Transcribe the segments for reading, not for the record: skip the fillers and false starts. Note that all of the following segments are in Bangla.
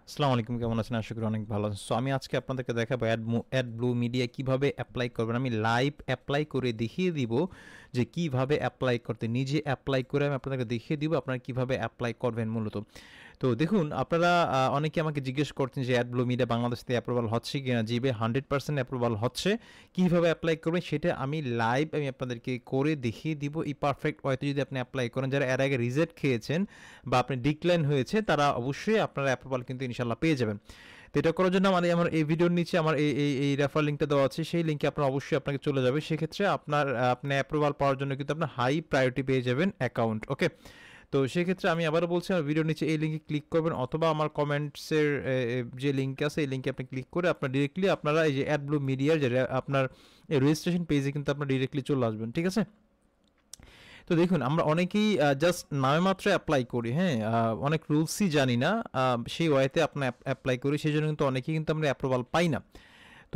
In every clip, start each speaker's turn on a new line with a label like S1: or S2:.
S1: আসসালামু আলাইকুম, কেমন আছেন? আশা করি অনেক ভালো আছেন। সো আমি আজকে আপনাদেরকে দেখাবো অ্যাডব্লু মিডিয়া কিভাবে অ্যাপ্লাই করবেন। আমি লাইভ অ্যাপ্লাই করে দেখিয়ে দিব যে কিভাবে অ্যাপ্লাই করতে, নিজে অ্যাপ্লাই করে আমি আপনাদেরকে দেখিয়ে দিব আপনারা কিভাবে অ্যাপ্লাই করবেন মূলত। তো দেখুন, আপনারা অনেকে আমাকে জিজ্ঞেস করছেন যে অ্যাডব্লু মিডিয়া বাংলাদেশ থেকে অ্যাপ্রুভাল হচ্ছে কিনা। জিবে 100% অ্যাপ্রুভাল হচ্ছে। কিভাবে অ্যাপ্লাই করবেন সেটা আমি লাইভ আপনাদেরকে করে দেখিয়ে দিব। এই পারফেক্ট ওয়েতে যদি আপনি অ্যাপ্লাই করেন, যারা এর আগে রিজেক্ট খেয়েছেন বা আপনি ডিক্লাইন হয়েছে, তারা অবশ্যই আপনারা অ্যাপ্রুভাল কিন্তু ইনশাল্লাহ পেয়ে যাবেন। তো এটা করার জন্য আমার এই ভিডিওর নিচে আমার এই রেফার লিঙ্কটা দেওয়া আছে, সেই লিঙ্কে আপনার অবশ্যই আপনাকে চলে যাবে। সেক্ষেত্রে আপনি অ্যাপ্রুভাল পাওয়ার জন্য কিন্তু আপনার হাই প্রায়োরিটি পেয়ে যাবেন অ্যাকাউন্ট। ওকে, তো সেক্ষেত্রে আমি আবারও বলছি, আমার ভিডিওর নিচে এই লিঙ্কে ক্লিক করবেন, অথবা আমার কমেন্টসের যে লিঙ্ক আছে এই লিঙ্কে আপনি ক্লিক করে আপনার ডিরেক্টলি আপনারা এই যে অ্যাডব্লু মিডিয়ার যে আপনার রেজিস্ট্রেশন পেজে কিন্তু আপনার ডিরেক্টলি চলে আসবেন। ঠিক আছে? তো দেখুন, আমরা অনেকেই জাস্ট নামে মাত্র অ্যাপ্লাই করি, হ্যাঁ, অনেক রুলসই জানি না, সেই ওয়েতে আপনার অ্যাপ্লাই করি, সেই জন্য কিন্তু অনেকেই কিন্তু আমরা অ্যাপ্রুভাল পাই না।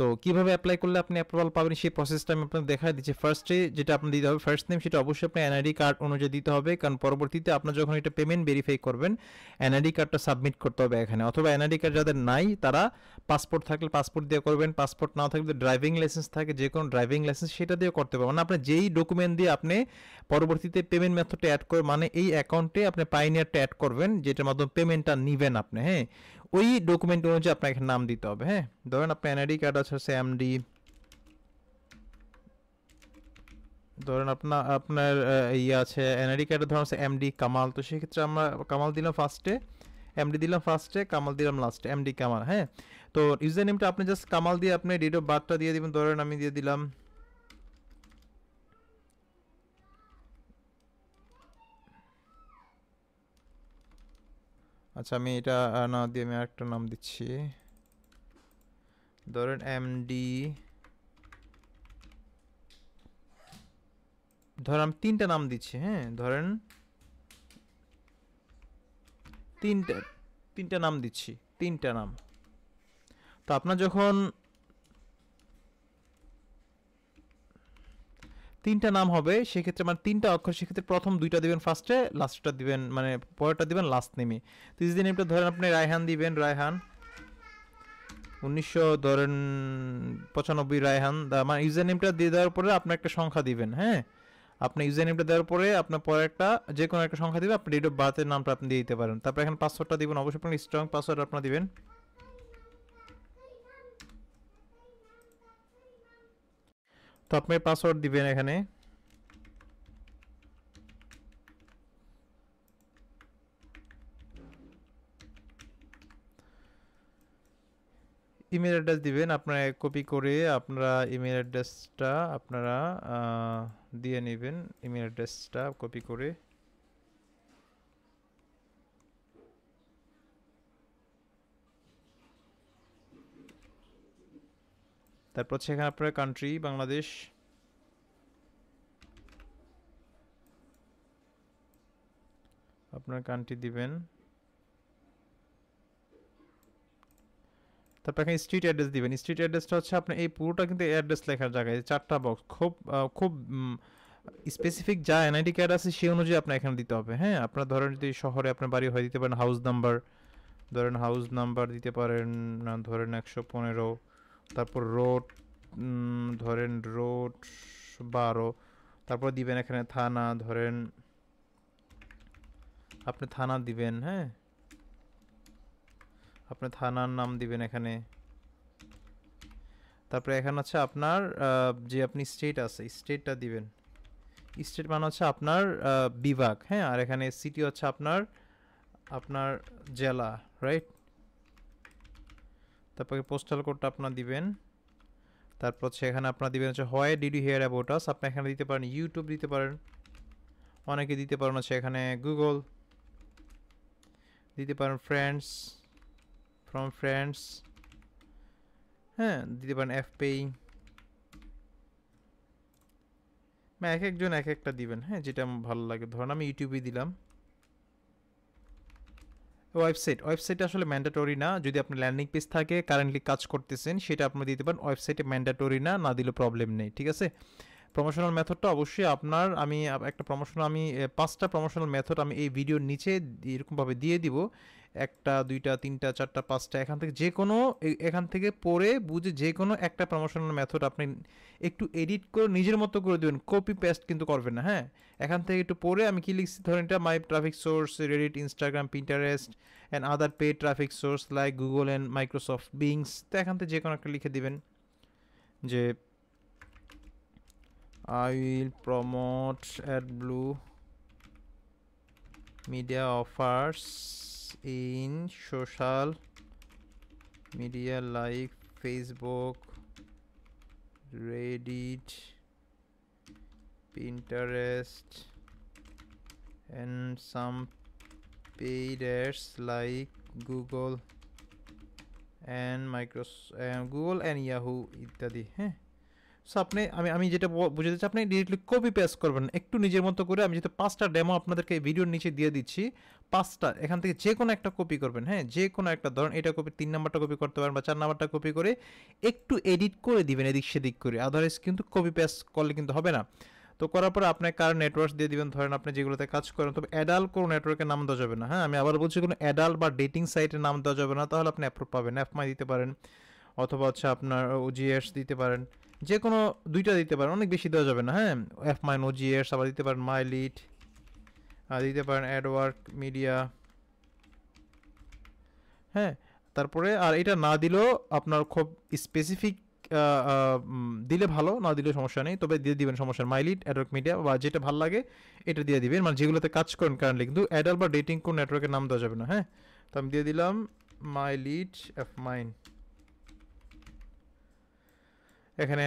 S1: তো কিভাবে অ্যাপ্লাই করলে আপনি অ্যাপ্রুভাল পাবেন সেই প্রসেসটা আমি আপনাকে দেখাই দিচ্ছি। ফার্স্টে যেটা আপনি দিতে হবে, ফার্স্ট নেম, সেটা অবশ্যই আপনার এনআইডি কার্ড অনুযায়ী দিতে হবে, কারণ পরবর্তীতে আপনার যখন এটা পেমেন্ট ভেরিফাই করবেন এনআইডি কার্ডটা সাবমিট করতে হবে এখানে। অথবা এনআইডি কার্ড যাদের নাই তারা পাসপোর্ট থাকলে পাসপোর্ট দিয়ে করবেন, পাসপোর্ট না থাকলে ড্রাইভিং লাইসেন্স থাকে, যে কোনো ড্রাইভিং লাইসেন্স সেটা দিয়ে করতে পারবেন। মানে আপনার যেই ডকুমেন্ট দিয়ে আপনি পরবর্তীতে পেমেন্ট মেথডটা অ্যাড করে, মানে এই অ্যাকাউন্টে আপনি পাইনিয়ারটা অ্যাড করবেন যেটার মাধ্যমে পেমেন্টটা নিবেন আপনি, হ্যাঁ, ওই ডকুমেন্ট অনুযায়ী আপনার এখানে নাম দিতে হবে। হ্যাঁ, ধরেন আপনার এনআইডি কার্ড আছে এমডি, ধরেন আপনার আপনার ইয়ে আছে এনআইডি কার্ডের ধরুন আছে এমডি কামাল, তো সেক্ষেত্রে আমরা কামাল দিলাম ফার্স্টে, এমডি দিলাম ফার্স্টে, কামাল দিলাম লাস্টে, এমডি কামাল। হ্যাঁ, তো ইউজার নেমটা আপনি জাস্ট কামাল দিয়ে আপনি ডেট অফ বার্থটা দিয়ে দিবেন। ধরেন আমি দিয়ে দিলাম, আচ্ছা আমি এটা না দিয়ে আমি আরেকটা নাম দিচ্ছি, ধরেন এমডি, ধরেন আমি তিনটা নাম দিচ্ছি, হ্যাঁ, ধরেন তিনটা তিনটা নাম দিচ্ছি, তিনটা নাম। তো আপনার যখন তিনটা নাম হবে সেক্ষেত্রে মানে তিনটা অক্ষর, সেক্ষেত্রে প্রথম দুইটা দিবেন ফার্স্টে, লাস্টটা দিবেন মানে পরেরটা দিবেন লাস্ট নেমে। তো ইউজার নেমটা ধরেন আপনি রায়হান দিবেন, রায়হান 1900 ধরেন 95 রায়হান, মানে ইউজার নেমটা দিয়ে দেওয়ার পরে আপনার একটা সংখ্যা দিবেন। হ্যাঁ, আপনি ইউজার নেমটা দেওয়ার পরে আপনার পরে একটা যে কোনো একটা সংখ্যা দিবেন, আপনি ডেট অফ বার্থের নামটা আপনি দিয়ে দিতে পারেন। তারপর এখানে পাসওয়ার্ডটা দিবেন, অবশ্যই আপনার স্ট্রং পাসওয়ার্ড আপনার দিবেন। তো আপনি পাসওয়ার্ড দিবেন এখানে। ইমেল অ্যাড্রেস দিবেন আপনারা, কপি করে আপনারা ইমেল অ্যাড্রেসটা আপনারা দিয়ে নেবেন, ইমেল অ্যাড্রেসটা কপি করে। তারপর সেখানে আপনার কান্ট্রি বাংলাদেশ, আপনার কান্ট্রি দিবেন। তারপর এখানে স্ট্রিট অ্যাড্রেস দিবেন। স্ট্রিট অ্যাড্রেসটা হচ্ছে আপনার এই পুরোটা কিন্তু অ্যাড্রেস লেখার জায়গায় চারটা বক্স, খুব খুব স্পেসিফিক যা এনআইডি কার্ড আছে সেই অনুযায়ী আপনার এখানে দিতে হবে। হ্যাঁ, আপনার ধরেন যদি শহরে আপনার বাড়ি হয় দিতে পারেন হাউস নাম্বার, ধরেন হাউস নাম্বার দিতে পারেন ধরেন 115, তারপর রোড, ধরেন রোড 12, তারপর দিবেন এখানে থানা, ধরেন আপনি থানা দিবেন। হ্যাঁ, আপনি থানার নাম দিবেন এখানে। তারপরে এখানে হচ্ছে আপনার যে আপনি স্টেট আছে স্টেটটা দিবেন, স্টেট মানে হচ্ছে আপনার বিভাগ। হ্যাঁ, আর এখানে সিটি হচ্ছে আপনার আপনার জেলা, রাইট। তারপরে পোস্টাল কোডটা আপনার দিবেন। তারপর হচ্ছে এখানে আপনার দিবেন হচ্ছে why did you hear about us, আপনি এখানে দিতে পারেন ইউটিউব দিতে পারেন, অনেকে দিতে পারেন হচ্ছে এখানে গুগল দিতে পারেন, ফ্রেন্ডস, ফ্রম ফ্রেন্ডস, হ্যাঁ দিতে পারেন এফপেই, এক একজন এক একটা দিবেন, হ্যাঁ যেটা ভালো লাগে। ধরুন আমি ইউটিউবে দিলাম। ওয়েবসাইট আসলে ম্যান্ডেটরি না, যদি আপনার ল্যান্ডিং পেজ থাকে কারেন্টলি কাজ করতেছেন সেটা আপনি দিতে পারেন, ওয়েবসাইটে ম্যান্ডেটরি না, না দিলে প্রবলেম নেই। ঠিক আছে? প্রমোশনাল মেথডটা অবশ্যই আপনার, একটা প্রমোশনাল আমি 5টা প্রমোশনাল মেথড আমি এই ভিডিওর নিচে এরকমভাবে দিয়ে দিব, একটা দুইটা তিনটা চারটা পাঁচটা এখান থেকে যে কোনো এখান থেকে পড়ে বুঝে যে কোনো একটা প্রমোশনাল মেথড আপনি একটু এডিট করে নিজের মতো করে দেবেন, কপি পেস্ট কিন্তু করবেন না। হ্যাঁ, এখান থেকে একটু পড়ে আমি কি লিখছি ধরেন এটা my traffic source Reddit Instagram Pinterest and other paid traffic source like Google and Microsoft Bings. তো এখান থেকে যে কোনো একটা লিখে দিবেন যে I will promote AdBlue media offers in social media like Facebook, Reddit, Pinterest, and some paid ads like Google and Google and Yahoo ইত্যাদি। হ্যাঁ, সো আপনি আমি যেটা বুঝাতে চাই আপনি ডিরেক্টলি কপি পেস্ট করবেন একটু নিজের মতো করে। আমি যেহেতু 5টা ডেমো আপনাদেরকে ভিডিওর নিচে দিয়ে দিচ্ছি, 5টা এখান থেকে যে কোনো একটা কপি করবেন। হ্যাঁ, যে কোনো একটা ধরুন এটা কপি 3 নাম্বারটা কপি করতে পারেন বা 4 নাম্বারটা কপি করে একটু এডিট করে দিবেন এদিক সেদিক করে, আদারওয়াইজ কিন্তু কপি পেস্ট করলে কিন্তু হবে না। তো করার পরে আপনার কার নেটওয়ার্ক দিয়ে দিবেন, ধরেন আপনি যেগুলোতে কাজ করেন, তবে অ্যাডাল্ট কোনো নেটওয়ার্কের নাম দেওয়া যাবে না। হ্যাঁ, আমি আবার বলছি কোনো অ্যাডাল্ট বা ডেটিং সাইটের নাম দেওয়া যাবে না, তাহলে আপনি অ্যাপ্রুভ পাবেন। এফমাই দিতে পারেন অথবা হচ্ছে আপনার ওজিএস দিতে পারেন, যে কোনো দুইটা দিতে পারেন, অনেক বেশি দেওয়া যাবে না। হ্যাঁ, এফমাইন ওজিএস আবার দিতে পারেন মাই লিড, দিতে পারেন অ্যাডওয়ার্ক মিডিয়া। হ্যাঁ, তারপরে আর এটা না দিলেও আপনার খুব স্পেসিফিক দিলে ভালো, না দিলে সমস্যা নেই, তবে দিয়ে দিবেন সমস্যা। মাই লিড অ্যাডওয়ার্ক মিডিয়া বা যেটা ভালো লাগে এটা দিয়ে দিবেন, মানে যেগুলোতে কাজ করেন কারেন্টলি, কিন্তু অ্যাডাল্ট বা ডেটিং কোন নেটওয়ার্কের নাম দেওয়া যাবে না। হ্যাঁ, তো আমি দিয়ে দিলাম মাই লিড এফ মাইন, এখানে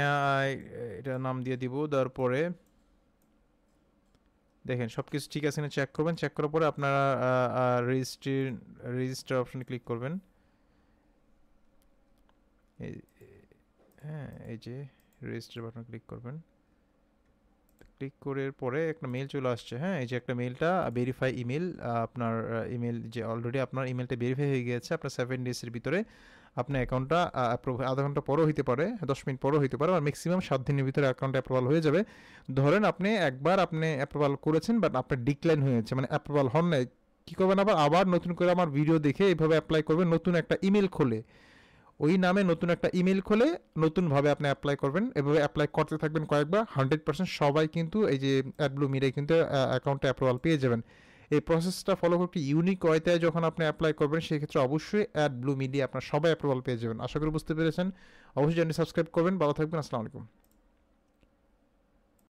S1: এটা নাম দিয়ে দিব। তারপরে দেখেন সব কিছু ঠিক আছে না চেক করবেন, চেক করার পরে আপনারা রেজিস্টার অপশনে ক্লিক করবেন। হ্যাঁ, এই যে রেজিস্টার বাটনে ক্লিক করবেন, ক্লিক করার পরে একটা মেল চলে আসছে। হ্যাঁ, এই যে একটা মেলটা ভেরিফাই ইমেল, আপনার ইমেল যে অলরেডি আপনার ইমেলটা ভেরিফাই হয়ে গিয়েছে, আপনার 7 ডেজের ভিতরে আপনার অ্যাকাউন্টটা অ্যাপ্রুভ, আধা ঘন্টা পরও হতে পারে, 10 মিনিট পরও হতে পারে, আর ম্যাক্সিমাম 7 দিনের ভিতরে অ্যাকাউন্ট অ্যাপ্রুভাল হয়ে যাবে। ধরেন আপনি একবার আপনি অ্যাপ্রুভাল করেছেন বাট আপনার ডিক্লাইন হয়েছে, মানে অ্যাপ্রুভাল হন নাই, কী করবেন আবার নতুন করে আমার ভিডিও দেখে এইভাবে অ্যাপ্লাই করবেন, নতুন একটা ইমেল খোলে, ওই নামে নতুন একটা ইমেল খোলে নতুনভাবে আপনি অ্যাপ্লাই করবেন। এভাবে অ্যাপ্লাই করতে থাকবেন কয়েকবার, 100% সবাই কিন্তু এই যে অ্যাডব্লু মিডিয়ায় কিন্তু অ্যাকাউন্টে অ্যাপ্রুভাল পেয়ে যাবেন। এই প্রসেসটা ফলো করতে ইউনিক ওয়েতে যখন আপনি অ্যাপ্লাই করবেন সেক্ষেত্রে অবশ্যই অ্যাডব্লু মিডিয়া আপনার সবাই অ্যাপ্রুভাল পেয়ে যাবেন। আশা করি বুঝতে পেরেছেন। অবশ্যই চ্যানেলটি সাবস্ক্রাইব করবেন। ভালো থাকবেন। আসসালামু আলাইকুম।